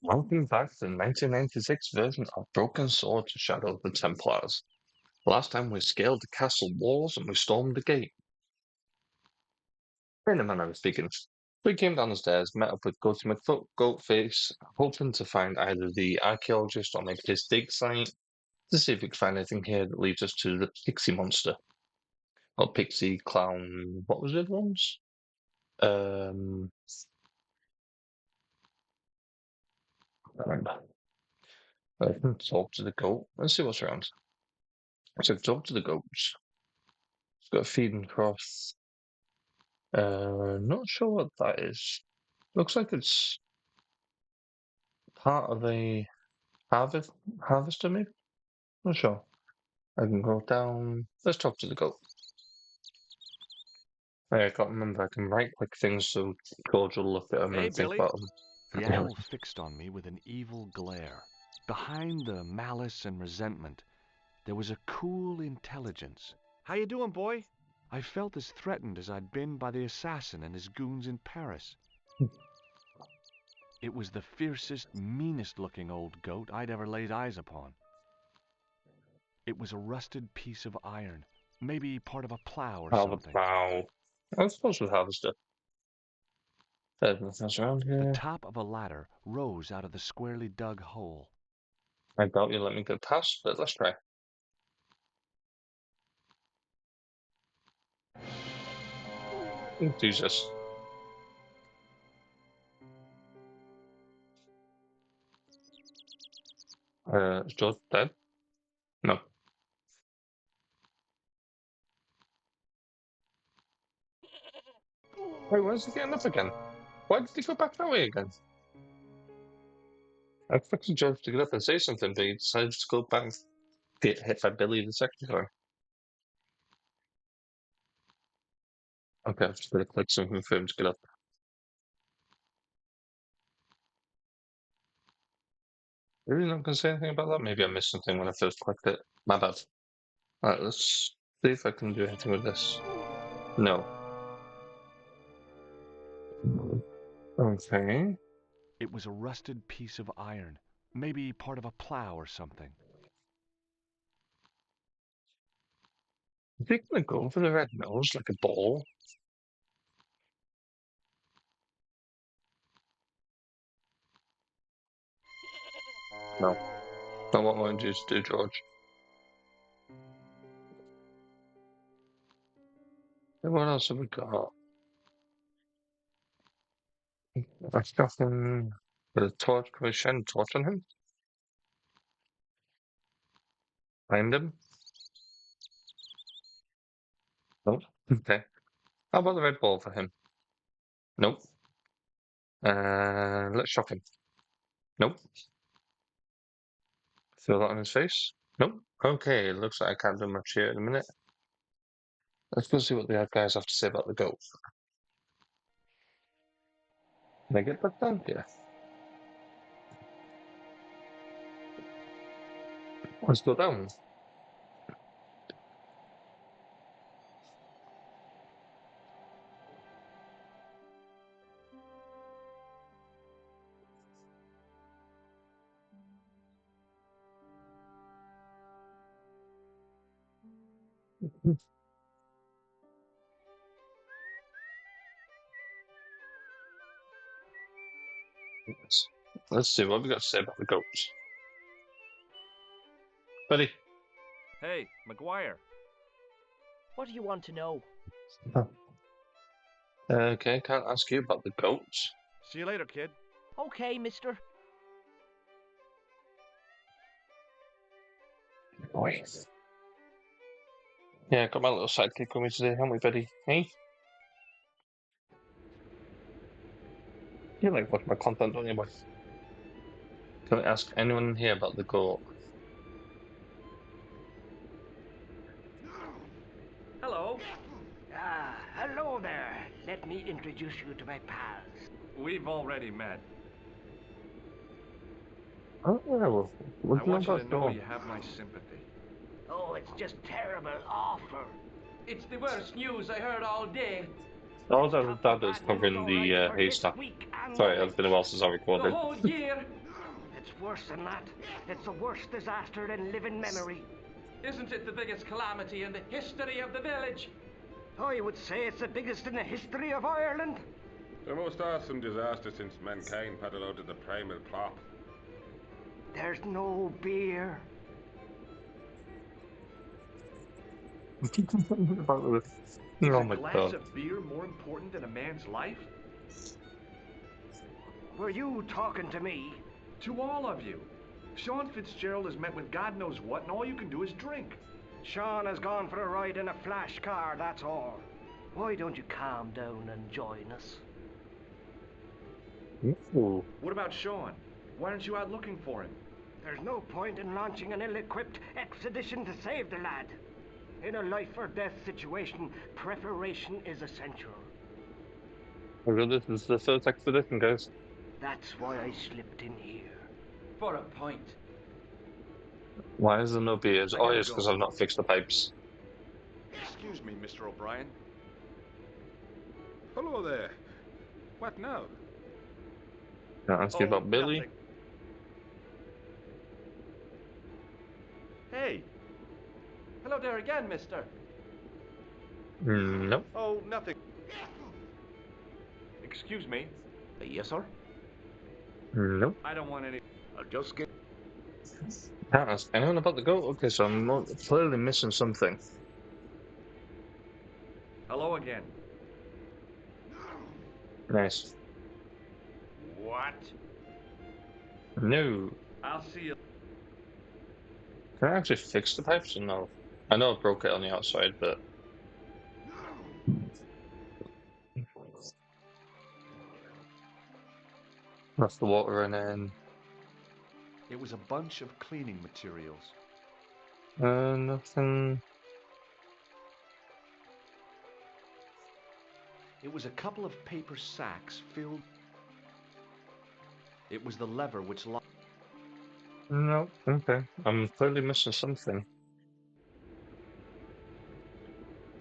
Welcome back to the 1996 version of Broken Sword Shadow of the Templars. Last time we scaled the castle walls and we stormed the gate. In a manner of speaking, we came down the stairs, met up with Goatee McFoot, Goatface, hoping to find either the archaeologist or maybe his dig site to see if we could find anything here that leads us to the pixie monster. Or pixie clown, what was it once? I don't remember. I can talk to the goat. Let's see what's around. So talk to the goats. It's got a feeding cross. Not sure what that is. Looks like it's part of a harvester, maybe? Not sure. I can go down. Let's talk to the goat. I can't remember. I can right click things so George will look at them Hey, and think Billy. about them. The animal fixed on me with an evil glare. Behind the malice and resentment, there was a cool intelligence. How you doing, boy? I felt as threatened as I'd been by the assassin and his goons in Paris. It was the fiercest, meanest-looking old goat I'd ever laid eyes upon. It was a rusted piece of iron, maybe part of a plow or Have a something. bow. I suppose with harvester. There's nothing else around The here. top of a ladder rose out of the squarely dug hole. I doubt you let me go past, but let's try. Jesus. Is George dead? No. Wait, where's he getting up again? Why did he go back that way again? I expected George to get up and say something, but he decided to go back and get hit by Billy the second time. Okay, I've just got to click something for him to get up. Really not going to say anything about that? Maybe I missed something when I first clicked it. My bad. Alright, let's see if I can do anything with this. No. Okay. It was a rusted piece of iron, maybe part of a plow or something. Is he going to go for the red nose like a ball? No. Not what I want you to do, George. And what else have we got? I've got him with a torch. Can we shine a torch on him? Find him? Nope. Okay. How about the red ball for him? Nope. Let's shock him. Nope. Throw that on his face? Nope. Okay, looks like I can't do much here in a minute. Let's go see what the guys have to say about the goat. Can I get that done? Yeah. Let's go down. Let's see what we got to say about the goats. Buddy. Hey, McGuire. What do you want to know? Okay, can't ask you about the goats. See you later, kid. Okay, mister. Boys. Yeah, got my little sidekick with me today, haven't we, buddy? Hey? You like watch my content, don't you, boy? Can I ask anyone here about the goat? Hello. Hello there. Let me introduce you to my pals. We've already met. Oh, yeah, well, what I do you know want you to about know goat? you have my sympathy. Oh, it's just terrible, awful. It's the worst news I heard all day. All Stop that the is bad news, covering all right, the for this haystack. week and Sorry, the it's been a while since I The recorded. whole year. worse than that. It's the worst disaster in living memory. Isn't it the biggest calamity in the history of the village? I would say it's the biggest in the history of Ireland. The most awesome disaster since mankind paddled out of the primal crop. There's no beer. Oh Is a my glass god. of beer more important than a man's life? Were you talking to me? To all of you. Sean Fitzgerald has met with God knows what, and all you can do is drink. Sean has gone for a ride in a flash car, that's all. Why don't you calm down and join us? Ooh. What about Sean? Why aren't you out looking for him? There's no point in launching an ill-equipped expedition to save the lad. In a life-or-death situation, preparation is essential. Well, this is the first expedition, guys. That's why I slipped in here. For a point. Why is there no beers? I Oh, gotta it's because go. I've not fixed the pipes. Excuse me, Mr. O'Brien. Hello there. What now? Can I ask you about Billy? Nothing. Hey. Hello there again, mister. Nope. Oh, nothing. Excuse me. Yes, sir? Nope. I don't want any. I'll just get. Can't ask anyone about the goat? Okay, so I'm clearly missing something. Hello again. Nice. What? No. I'll see you. Can I actually fix the pipes or no? I know I broke it on the outside, but... That's the water in. It was a bunch of cleaning materials. Nothing. It was a couple of paper sacks filled. It was the lever which locked. No. Okay. I'm clearly missing something.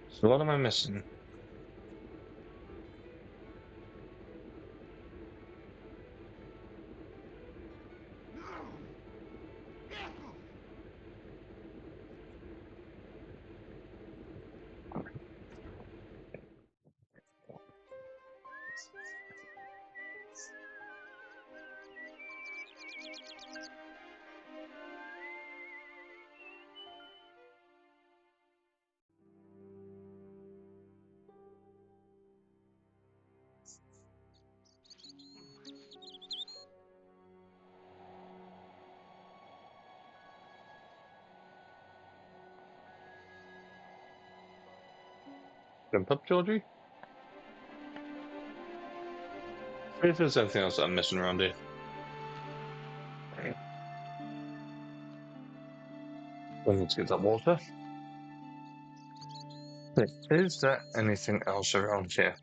So what am I missing? Jump up, Georgie? See if there's anything else that I'm missing around here. I need to get that water. Okay, is there anything else around here?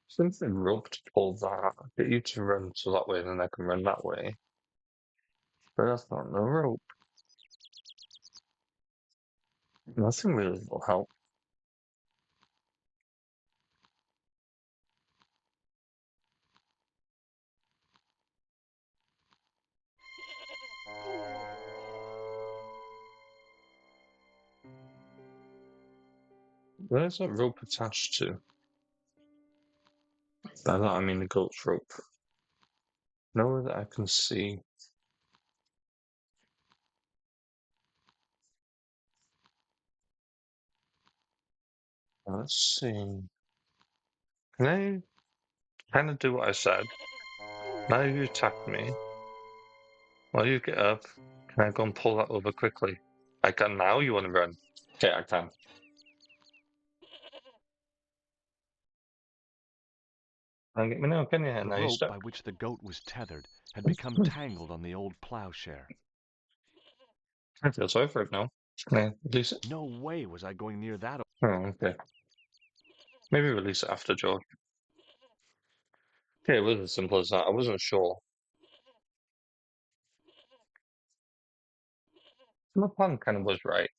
Simply rope to pull that. Get you to run so that way, then I can run that way. But that's not the rope. Nothing really will help. Where's that rope attached to? By that I mean the goat's rope. Nowhere that I can see. Let's see. Can I kind of do what I said? Now you attack me. While you get up, can I go and pull that over quickly? I can now. You want to run? Okay, I can. Can get me now, can you? The Now you're rope stuck. by which the goat was tethered had become tangled on the old plowshare. I feel sorry for it now. Can I release it? No way was I going near that. Oh, okay. Maybe release it after, George. Okay, it was as simple as that. I wasn't sure. My plan kind of was right.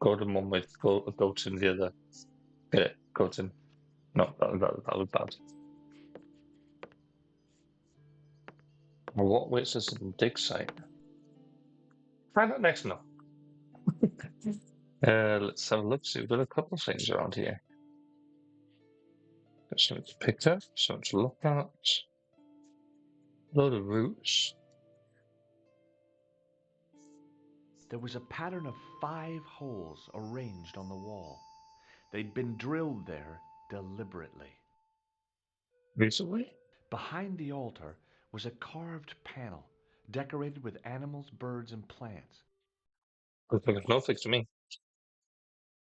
Go to one way, go to the other. Get it, go to. No, that was bad. Well, what waits us at the dig site? Find out next now. Let's have a look. See, we've got a couple of things around here. Got something to pick up, something to look at. Load of roots. There was a pattern of 5 holes arranged on the wall. They'd been drilled there deliberately. Recently? Behind the altar was a carved panel decorated with animals, birds, and plants. Looks like it's nothing to me.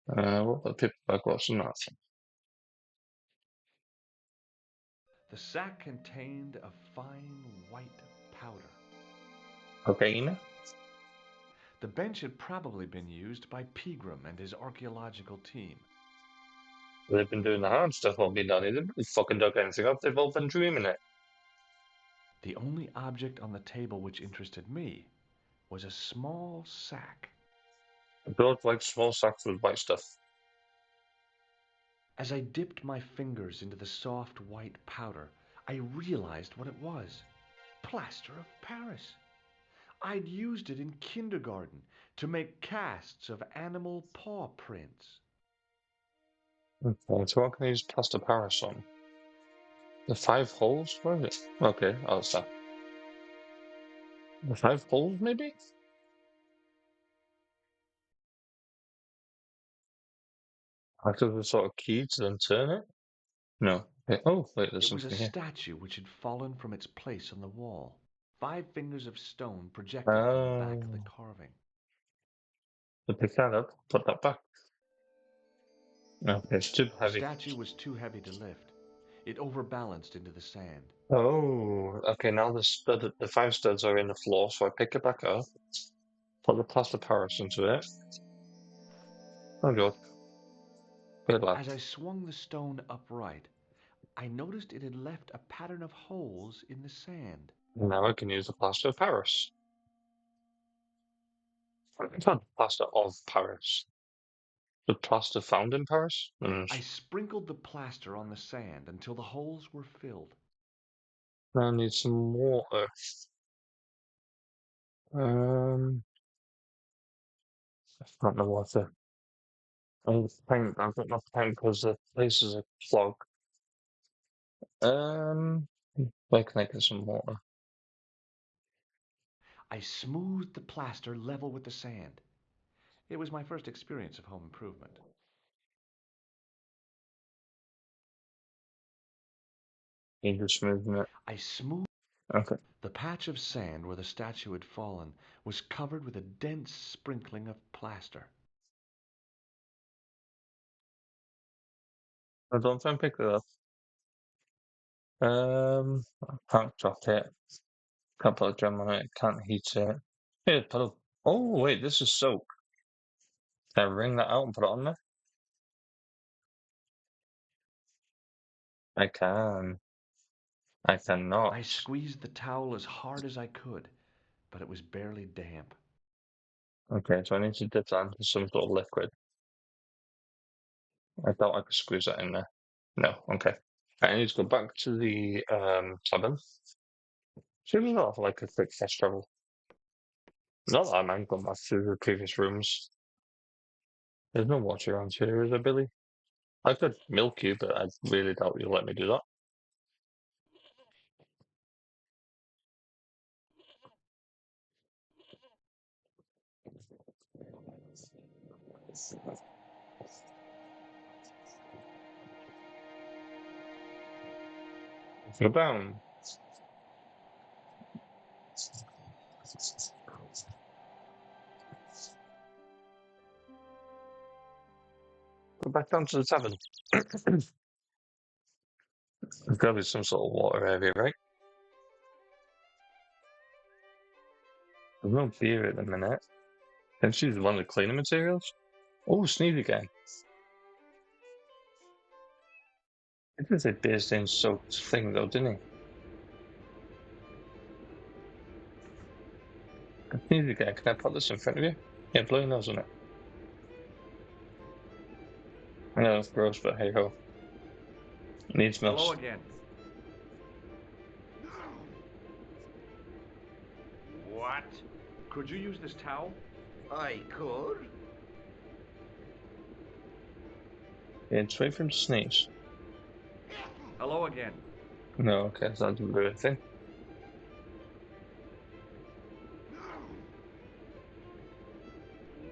What the paperback was that? The sack contained a fine white powder. Cocaine? The bench had probably been used by Pegram and his archaeological team. They've been doing the hard stuff while being done. They didn't really fucking dug anything up. They've all been dreaming it. The only object on the table which interested me was a small sack. Built like small sacks with white stuff. As I dipped my fingers into the soft white powder, I realized what it was. Plaster of Paris. I'd used it in kindergarten to make casts of animal paw prints. Okay, so what can I use plaster Paris on? The 5 holes? Where is it? Okay, oh, it's that. The 5 holes, maybe? Act as a sort of key to then turn it? No. Okay. Oh, wait, there's It was a something here. statue which had fallen from its place on the wall, 5 fingers of stone projecting from the back of the Oh, carving. to pick that up, put that back. Okay, it's too The heavy. statue was too heavy to lift. It overbalanced into the sand. Oh, okay, now the 5 studs are in the floor, so I pick it back up, put the plaster Paris into it. Oh god, good lad. As I swung the stone upright, I noticed it had left a pattern of holes in the sand. Now I can use the plaster of Paris. It's not plaster of Paris. The plaster found in Paris? I sprinkled the plaster on the sand until the holes were filled. Now I need some water. That's not the water. I need paint. I've got enough paint because the place is a clog. Um, where can I get some water? I smoothed the plaster level with the sand. It was my first experience of home improvement. Need to smoothing it. I smoothed Okay. the patch of sand where the statue had fallen was covered with a dense sprinkling of plaster. I don't try and pick it up. I can't drop it. Can't put a gem on it. Can't heat it. Here, put a. Oh wait, this is soap. Can I wring that out and put it on there? I can. I cannot. I squeezed the towel as hard as I could, but it was barely damp. Okay, so I need to dip that into some sort of liquid. I thought I could squeeze that in there. No, okay. I need to go back to the cabin. Should we not have like a quick fast travel? Not that I mind going back to the previous rooms. There's no water around here, is there, Billy? I could milk you, but I really doubt you'll let me do that. Go down. Go back down to the tavern. There's got to be some sort of water area, right? There's no beer at the minute. And she's one of the cleaning materials. Oh, sneeze again. It was a beer stain soaked thing though, didn't he? Sneeze again. Can I put this in front of you? Yeah, blow your nose on it. I know it's gross, but hey ho. Needs Hello must. again. What? Could you use this towel? I could? It's wait for him to sneeze. Hello again. No, okay, so that doesn't do anything.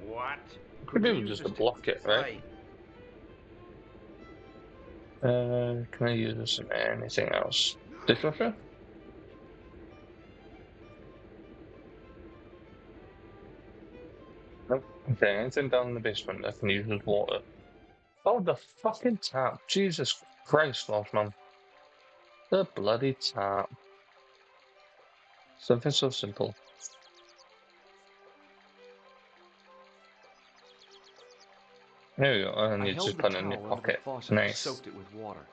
What? Could Maybe you even use just this to block it, right? Can I use this in anything else? Dishwasher? Nope. Okay, anything down in the basement that can use as water. Oh, the fucking tap. Jesus Christ, Loshman. The bloody tap. Something so simple. There you go, and I you held just the put it in your towel under the pocket. faucet and Nice. soaked it with water.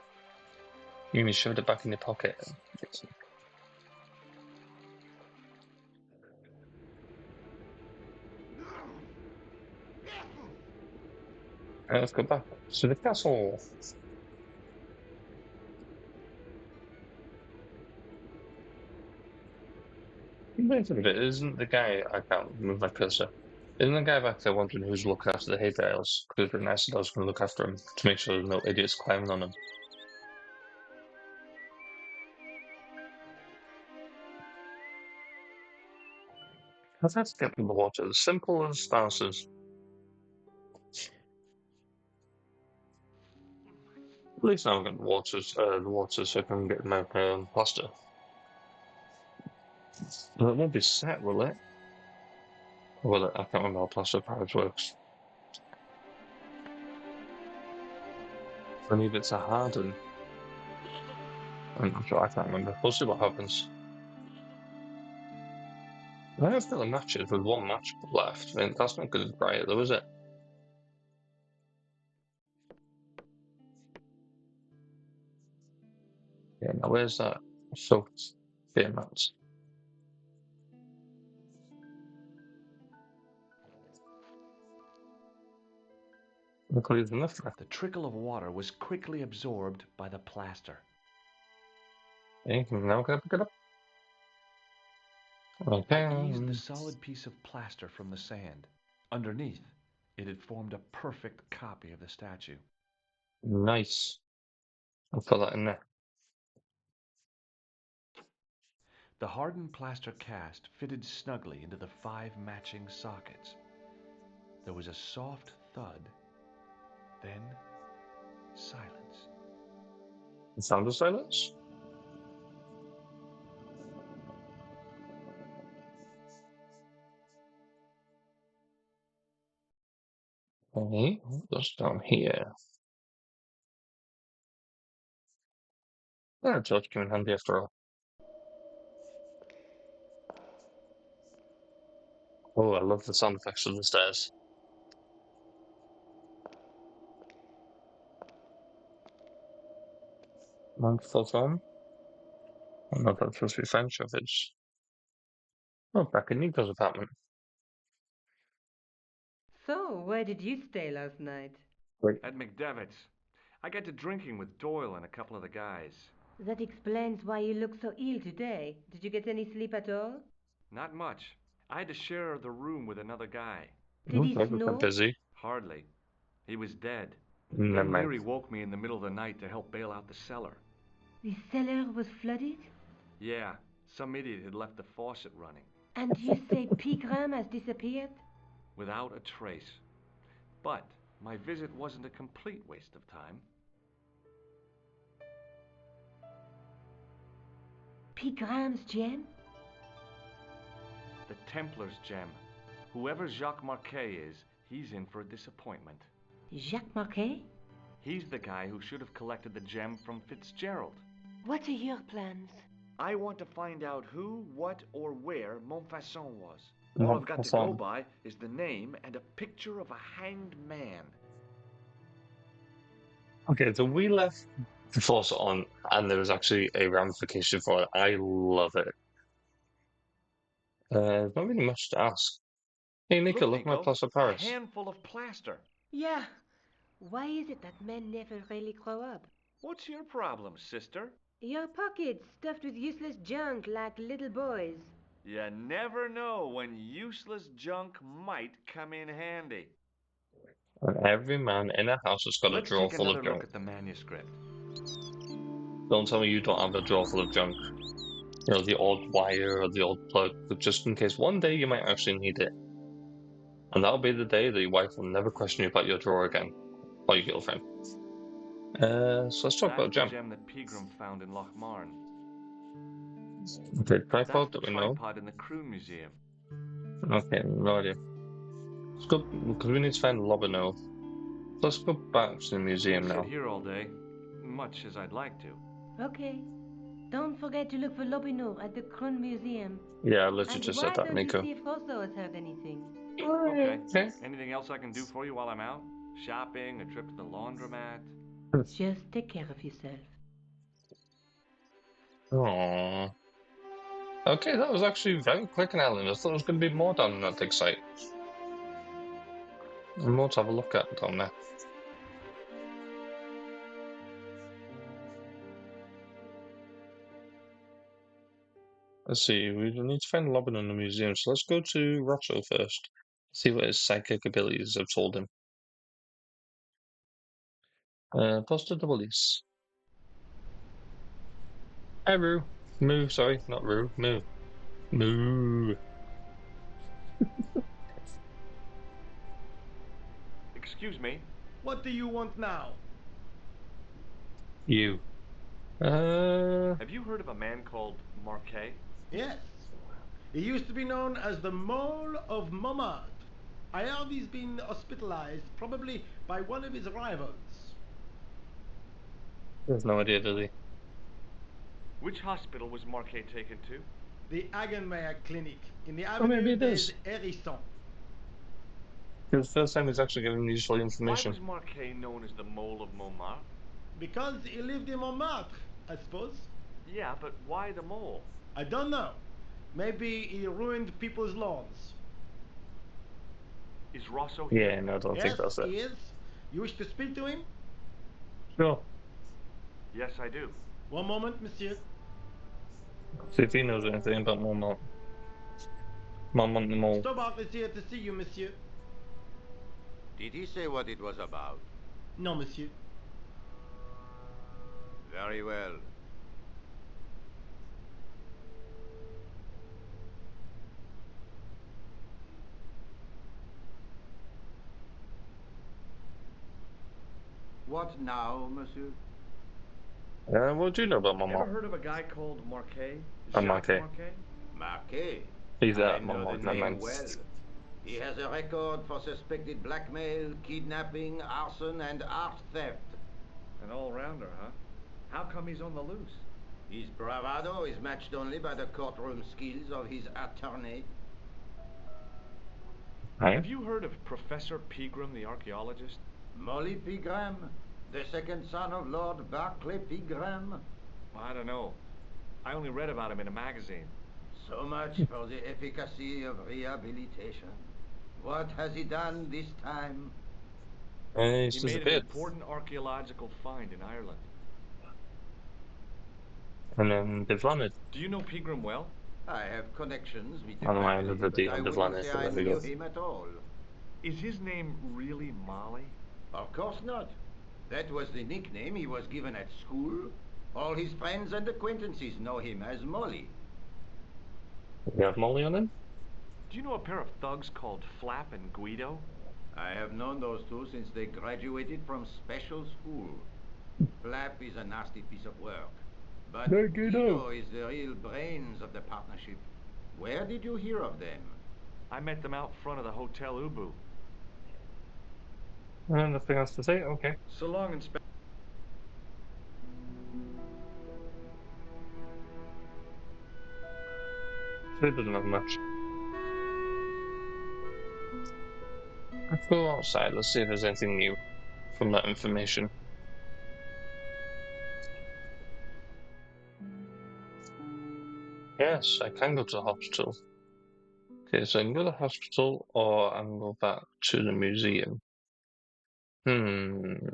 You mean shoved it back in your pocket? Right, let's go back to the castle. Wait a minute, isn't the guy, I can't move my cursor, isn't the guy back there wondering who's looking after the hay bales? Because it's nice that I was going to look after him to make sure there's no idiots climbing on him. How's that to get in the water? As simple as spouses. At least now I've got the water so I can get my plaster. But it won't be set, will it? Or will it? I can't remember how plaster of Paris works. I need it to harden. I'm not sure, I can't remember. We'll see what happens. I have got the matches with one match left. I mean, that's not good to dry it though, is it? Yeah, now where's that soaked beer mats? Look what he's left there. The trickle of water was quickly absorbed by the plaster. Okay, now can I pick it up? Okay. I eased the solid piece of plaster from the sand. Underneath, it had formed a perfect copy of the statue. Nice. I'll put that in there. The hardened plaster cast fitted snugly into the 5 matching sockets. There was a soft thud, then silence. The sound of silence? Okay, what's down here? Ah, torch came in handy after all. Oh, I love the sound effects of the stairs. Wonderful phone. I don't know if that's supposed to be French or if it's. Oh, back in Nico's apartment. So, where did you stay last night? Great. At McDevitt's, I got to drinking with Doyle and a couple of the guys. That explains why you look so ill today. Did you get any sleep at all? Not much. I had to share the room with another guy. Did he Okay, we're kind of snore? busy. Hardly. He was dead. Never Then mind. Leary woke me in the middle of the night to help bail out the cellar. The cellar was flooded? Yeah, some idiot had left the faucet running. And you say Pigram has disappeared? Without a trace. But my visit wasn't a complete waste of time. Pigram's gem? The Templars gem. Whoever Jacques Marquet is, he's in for a disappointment. Jacques Marquet? He's the guy who should have collected the gem from Fitzgerald. What are your plans? I want to find out who, what, or where Montfaucon was. No, All I've got to that's go on. by is the name and a picture of a hanged man. Okay, so we left the faucet on, and there was actually a ramification for it. I love it. Not really much to ask. Hey, Nico, look at my plaster of a Paris. handful of plaster. Yeah. Why is it that men never really grow up? What's your problem, sister? Your pockets stuffed with useless junk like little boys. You never know when useless junk might come in handy. And every man in a house has got a Let's drawer take full of another junk. look at the manuscript. Don't tell me you don't have a drawer full of junk. You know, the odd wire or the odd plug, but just in case one day you might actually need it. And that'll be the day that your wife will never question you about your drawer again, or your girlfriend. So let's talk That's about the jam. gem that Pegram found in Lochmarn. Okay, That's tripod the that we know. tripod in the Croon Museum. Okay, no idea. Let's go, because we need to find Lobino. Let's go back to the We museum could sit now. here all day, much as I'd like to. Okay. Don't forget to look for Lopino at the Kroon Museum. Yeah, I literally And just said why that, don't you Nico. see if Rosso has heard anything? Okay. Okay. Anything else I can do for you while I'm out? Shopping, a trip to the laundromat? Just take care of yourself. Aww. Okay, that was actually very quick and Alan. I thought there was going to be more down in that dig site. And more to have a look at down there. Let's see, we need to find Lobin in the museum, so let's go to Rosso first. See what his psychic abilities have told him. Posta de police. Hi, Roo. Moo, sorry, not Roo. Moo. Moo. Excuse me. What do you want now? You. Have you heard of a man called Marquet? Yes. He used to be known as the Mole of Montmartre. I heard he's been hospitalized, probably by one of his rivals. There's no idea, does he? Which hospital was Marquet taken to? The Hagenmeyer Clinic in the Oh, maybe Avenue it des is. Hérissons. Because the first time he's actually giving useful Why information. was Marquet known as the Mole of Montmartre? Because he lived in Montmartre, I suppose. Yeah, but why the mole? I don't know. Maybe he ruined people's lawns. Is Rosso here? Yeah, no, I don't think Yes, that's it. he is. You wish to speak to him? Sure. Yes, I do. One moment, monsieur. See if he knows anything about Mormont. Mormont the Mole. Stobart is here to see you, monsieur. Did he say what it was about? No, monsieur. Very well. What now, monsieur? What do you know about Ever Mormont? heard of a guy called Marquet? I'm Jacques okay. Marquet? Marquet. He's I at know the Mormont, never name mind. well. He has a record for suspected blackmail, kidnapping, arson, and art theft. An all-rounder, huh? How come he's on the loose? His bravado is matched only by the courtroom skills of his attorney. Right? Have you heard of Professor Pegram, the archaeologist? Molly Pegram, the second son of Lord Barclay Pegram. I don't know. I only read about him in a magazine. So much for the efficacy of rehabilitation. What has he done this time? He's He made an disappeared. important archaeological find in Ireland. And then they've landed Do you know Pegram well? I have connections with the on the line family, of the but D I and they've wouldn't landed, say so I there we go. knew him at all. Is his name really Molly? Of course not. That was the nickname he was given at school. All his friends and acquaintances know him as Molly. We have Molly on him? Do you know a pair of thugs called Flap and Guido? I have known those two since they graduated from special school. Flap is a nasty piece of work. But Hey, Guido. Guido is the real brains of the partnership. Where did you hear of them? I met them out front of the Hotel Ubu. Nothing else to say? Okay. So long, Inspector. So it doesn't have much. Let's go outside. Let's see if there's anything new from that information. Yes, I can go to the hospital. Okay, so I can go to the hospital or I can go back to the museum.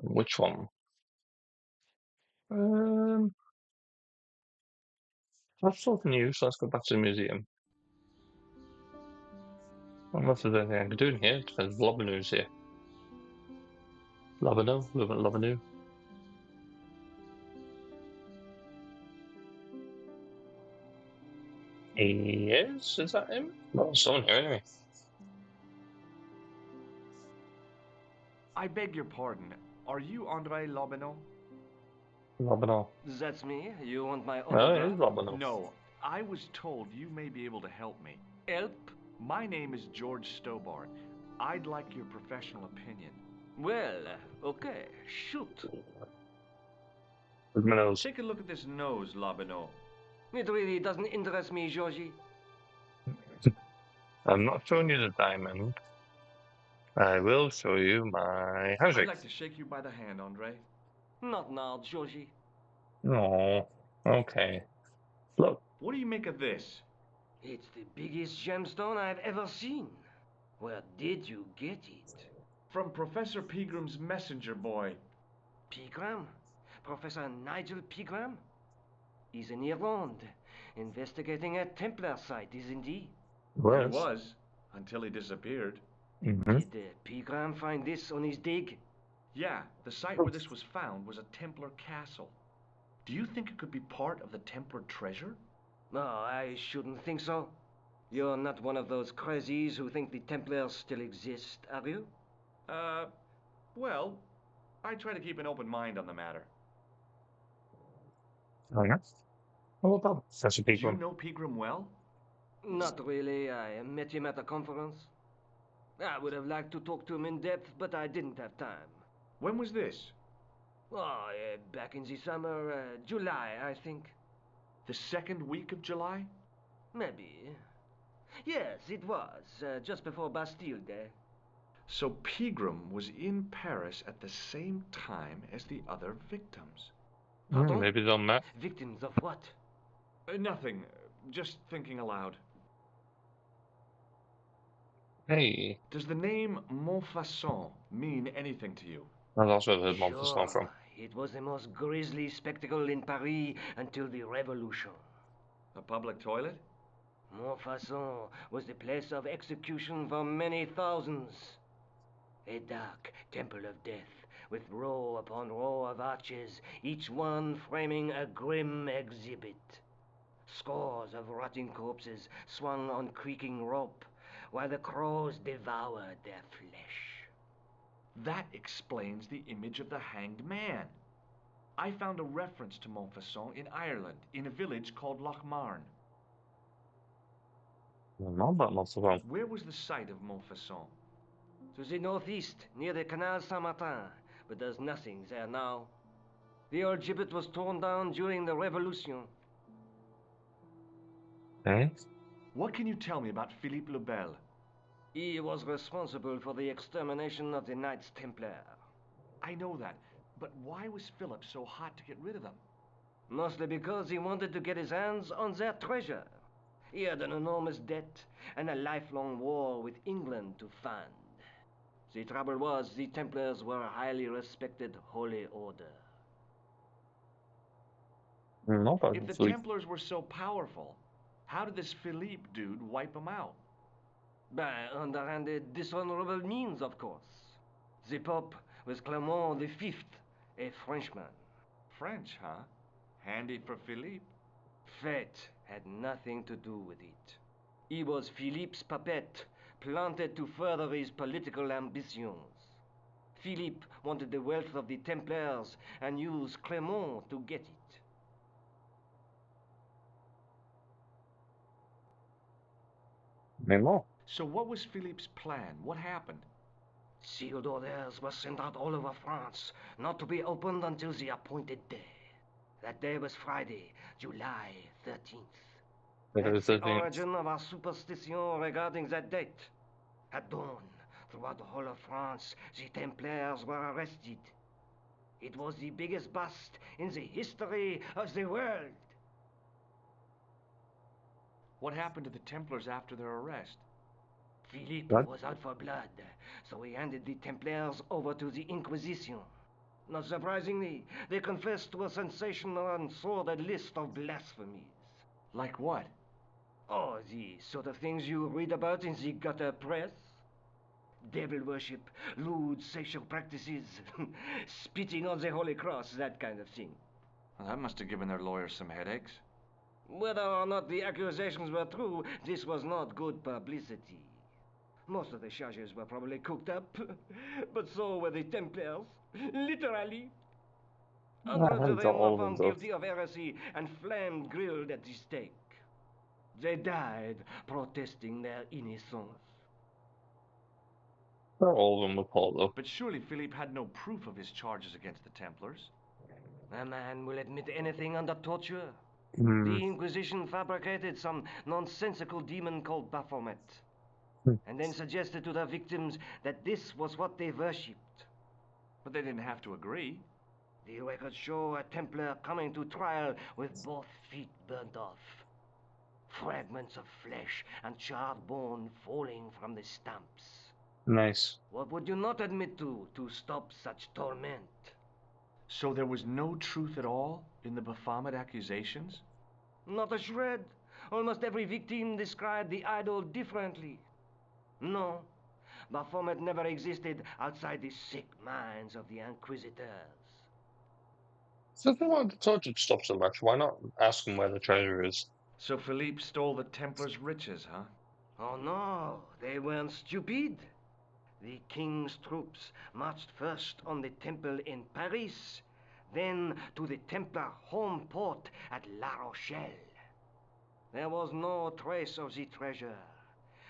Which one? That's all new, so let's go back to the museum. I don't know if there's anything I can do in here. It depends. Lobanu's here. Lobanu. Yes, is that him? Well, someone here anyway. I beg your pardon. Are you Andre Lobineau? Lobanu. That's me. You want my Oh, it autograph? is Lobanu. No, I was told you may be able to help me. Help? My name is George Stobart. I'd like your professional opinion. Well, okay. Shoot. With my nose. Take a look at this nose, Lobineau. It really doesn't interest me, Georgie. I'm not showing you the diamond. I will show you my I'd handshake. like to shake you by the hand, Andre. Not now, Georgie. No. Okay. Look. What do you make of this? It's the biggest gemstone I've ever seen. Where did you get it? From Professor Pegram's messenger boy. Pegram? Professor Nigel Pegram? He's in Ireland, investigating a Templar site, isn't he? He was, until he disappeared. Mm-hmm. Did Pegram find this on his dig? Yeah, the site where this was found was a Templar castle. Do you think it could be part of the Templar treasure? No, I shouldn't think so. You're not one of those crazies who think the Templars still exist, are you? Well, I try to keep an open mind on the matter. Oh, yeah. What about Professor Do you Pegram? know Pegram well? Not really. I met him at a conference. I would have liked to talk to him in depth, but I didn't have time. When was this? Oh, back in the summer, July, I think. The second week of July? Maybe. Yes, it was, just before Bastille Day. So Pegram was in Paris at the same time as the other victims. Pardon? Maybe they'll met. Victims of what? Nothing. Just thinking aloud. Hey. Does the name Montfaucon mean anything to you? I've also heard Montfaucon from. It was the most grisly spectacle in Paris until the Revolution. A public toilet? Montfaucon was the place of execution for many thousands. A dark temple of death, with row upon row of arches, each one framing a grim exhibit. Scores of rotting corpses swung on creaking rope, while the crows devoured their flesh. That explains the image of the hanged man. I found a reference to Montfaucon in Ireland, in a village called Lochmarn. I don't know about Montfaucon. Where was the site of Montfaucon? To the northeast, near the Canal Saint-Martin, but there's nothing there now. The old gibbet was torn down during the Revolution. Eh? What can you tell me about Philippe le Bel? He was responsible for the extermination of the Knights Templar. I know that, but why was Philip so hot to get rid of them? Mostly because he wanted to get his hands on their treasure. He had an enormous debt and a lifelong war with England to fund. The trouble was, the Templars were a highly respected holy order. No, but If the Templars were so powerful, how did this Philippe dude wipe them out? By underhanded, dishonorable means, of course. The Pope was Clement V, a Frenchman. French, huh? Handy for Philippe. Fate had nothing to do with it. He was Philippe's puppet, planted to further his political ambitions. Philippe wanted the wealth of the Templars and used Clement to get it. Memo. So what was Philippe's plan? What happened? Sealed orders were sent out all over France, not to be opened until the appointed day. That day was Friday, July 13th. That's the origin of our superstition regarding that date. At dawn, throughout the whole of France, the Templars were arrested. It was the biggest bust in the history of the world. What happened to the Templars after their arrest? Philippe was out for blood, so he handed the Templars over to the Inquisition. Not surprisingly, they confessed to a sensational and sordid list of blasphemies. Like what? Oh, the sort of things you read about in the gutter press. Devil worship, lewd sexual practices, spitting on the Holy Cross, that kind of thing. Well, that must have given their lawyers some headaches. Whether or not the accusations were true, this was not good publicity. Most of the charges were probably cooked up, but so were the Templars. Literally. Hundreds I of got them were all of them found though. guilty of heresy and flamed grilled at the stake. They died protesting their innocence. Not all of them were Paul though. But surely Philippe had no proof of his charges against the Templars. A man will admit anything under torture. Hmm. The Inquisition fabricated some nonsensical demon called Baphomet, and then suggested to their victims that this was what they worshipped. But they didn't have to agree. The records show a Templar coming to trial with both feet burnt off. Fragments of flesh and charred bone falling from the stumps. Nice. What would you not admit to stop such torment? So there was no truth at all in the Baphomet accusations? Not a shred. Almost every victim described the idol differently. No, Baphomet never existed outside the sick minds of the Inquisitors. So if they wanted the torture to stop so much, why not ask them where the treasure is? So Philippe stole the Templars' riches, huh? Oh no, they weren't stupid. The king's troops marched first on the temple in Paris, then to the Templar home port at La Rochelle. There was no trace of the treasure,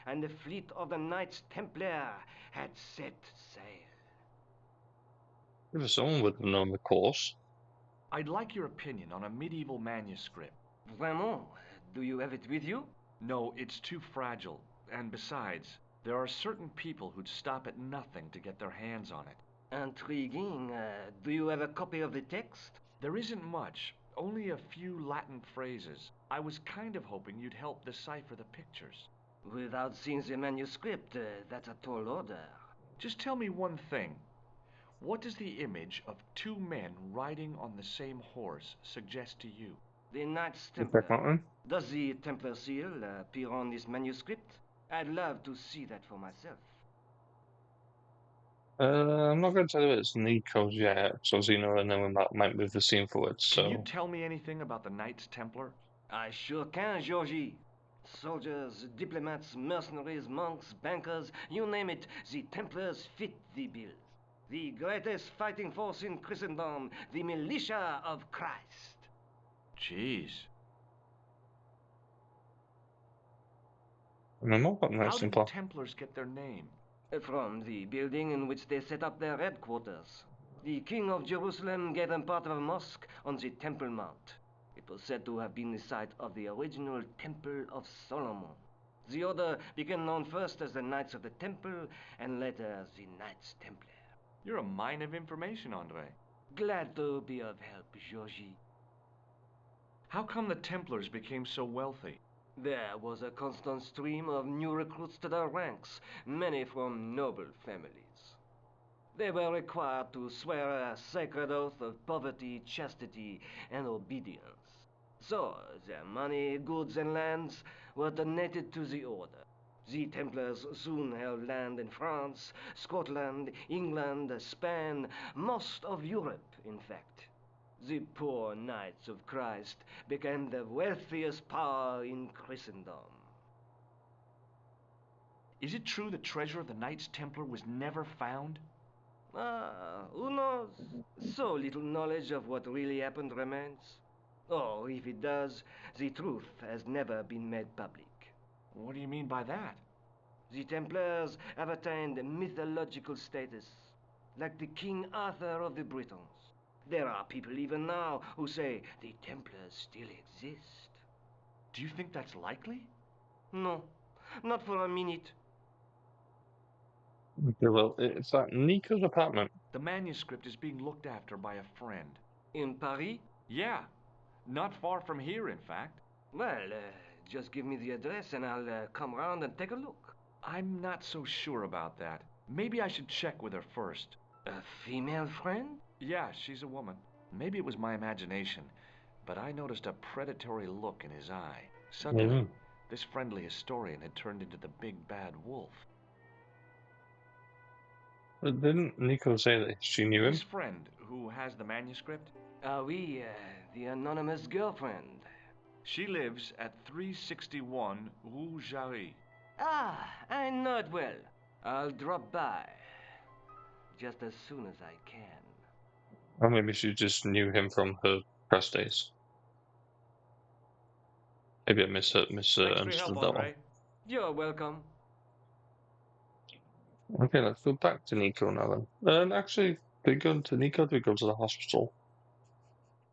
and the fleet of the Knights Templar had set sail. If someone would have known the course. I'd like your opinion on a medieval manuscript. Vraiment? Do you have it with you? No, it's too fragile. And besides, there are certain people who'd stop at nothing to get their hands on it. Intriguing. Do you have a copy of the text? There isn't much, only a few Latin phrases. I was kind of hoping you'd help decipher the pictures. Without seeing the manuscript, that's a tall order. Just tell me one thing. What does the image of two men riding on the same horse suggest to you? The Knights Templar. Definitely. Does the Templar seal appear on this manuscript? I'd love to see that for myself. I'm not going to tell you it's Nico's yet, so as you know, and then we might move the scene forward. Can you So tell me anything about the Knights Templar? I sure can, Georgie. Soldiers, diplomats, mercenaries, monks, bankers, you name it, the Templars fit the bill. The greatest fighting force in Christendom, the militia of Christ. Jeez. remember what How nice did the simple. Templars get their name? From the building in which they set up their headquarters. The King of Jerusalem gave them part of a mosque on the Temple Mount. It was said to have been the site of the original Temple of Solomon. The order became known first as the Knights of the Temple, and later as the Knights Templar. You're a mine of information, Andre. Glad to be of help, Georgie. How come the Templars became so wealthy? There was a constant stream of new recruits to their ranks, many from noble families. They were required to swear a sacred oath of poverty, chastity, and obedience. So, their money, goods, and lands were donated to the order. The Templars soon held land in France, Scotland, England, Spain, most of Europe, in fact. The poor Knights of Christ became the wealthiest power in Christendom. Is it true the treasure of the Knights Templar was never found? Who knows? So little knowledge of what really happened remains. Or, if it does, the truth has never been made public. What do you mean by that? The Templars have attained mythological status, like the King Arthur of the Britons. There are people even now who say the Templars still exist. Do you think that's likely? No, not for a minute. Okay, well, it's at Nico's apartment. The manuscript is being looked after by a friend. In Paris? Yeah, not far from here, in fact. Well, just give me the address and I'll come round and take a look. I'm not so sure about that. Maybe I should check with her first. A female friend? Yeah, she's a woman. Maybe it was my imagination, but I noticed a predatory look in his eye. Suddenly, this friendly historian had turned into the big bad wolf. But didn't Nico say that she knew him? His friend, who has the manuscript, Oui, the anonymous girlfriend. she lives at 361 Rue Jarry. Ah, I know it well. I'll drop by. Just as soon as I can. Or maybe she just knew him from her press days. Maybe I Thanks for your help, misunderstood that one. Andre. You're welcome. Okay, let's go back to Nico now then. And actually, do we go to Nico? Do we go to the hospital?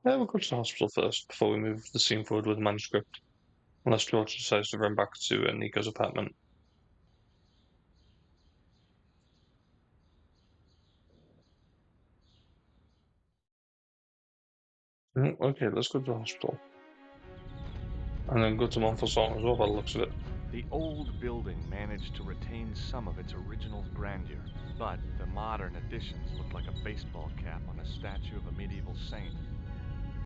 Yeah, we'll go to the hospital first before we move the scene forward with the manuscript. Unless George decides to run back to Nico's apartment. Okay, let's go to the hospital. And then go to Montfaucon as well by the looks of it. The old building managed to retain some of its original grandeur, but the modern additions look like a baseball cap on a statue of a medieval saint.